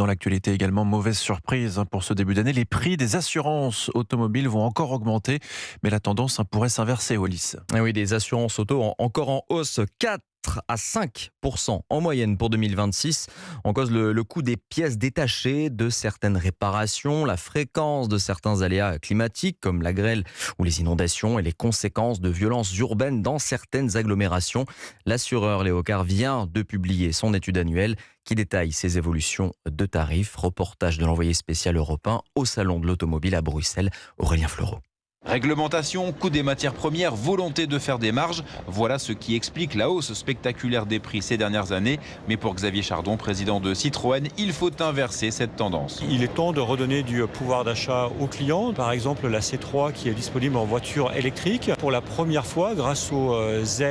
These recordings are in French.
Dans l'actualité également, mauvaise surprise pour ce début d'année. Les prix des assurances automobiles vont encore augmenter, mais la tendance pourrait s'inverser, Wallis. Et oui, des assurances auto encore en hausse, 4 à 5% en moyenne pour 2026. En cause le coût des pièces détachées, de certaines réparations, la fréquence de certains aléas climatiques comme la grêle ou les inondations et les conséquences de violences urbaines dans certaines agglomérations. L'assureur Léo Car vient de publier son étude annuelle qui détaille ces évolutions de tarifs. Reportage de l'envoyé spécial européen au Salon de l'Automobile à Bruxelles, Aurélien Fleureau. Réglementation, coût des matières premières, volonté de faire des marges, voilà ce qui explique la hausse spectaculaire des prix ces dernières années. Mais pour Xavier Chardon, président de Citroën, il faut inverser cette tendance. Il est temps de redonner du pouvoir d'achat aux clients. Par exemple, la C3 qui est disponible en voiture électrique. Pour la première fois, grâce au Z,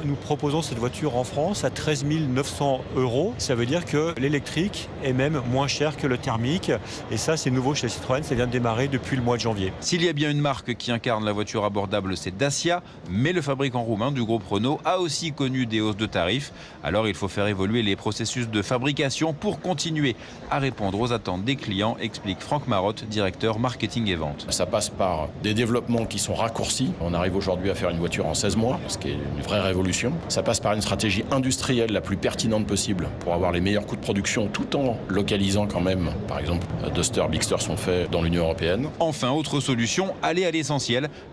nous proposons cette voiture en France à 13 900 €. Ça veut dire que l'électrique est même moins cher que le thermique. Et ça, c'est nouveau chez Citroën, ça vient de démarrer depuis le mois de janvier. S'il y a bien une marque qui incarne la voiture abordable, c'est Dacia, mais le fabricant roumain du groupe Renault a aussi connu des hausses de tarifs. Alors il faut faire évoluer les processus de fabrication pour continuer à répondre aux attentes des clients, explique Franck Marotte, directeur marketing et vente. Ça passe par des développements qui sont raccourcis. On arrive aujourd'hui à faire une voiture en 16 mois, ce qui est une vraie révolution. Ça passe par une stratégie industrielle la plus pertinente possible pour avoir les meilleurs coûts de production tout en localisant quand même. Par exemple, Duster, Bigster sont faits dans l'Union européenne. Enfin, autre solution, aller à l'essentiel.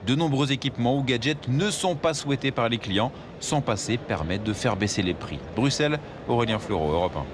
De nombreux équipements ou gadgets ne sont pas souhaités par les clients. S'en passer permet de faire baisser les prix. Bruxelles, Aurélien Fleureau, Europe 1.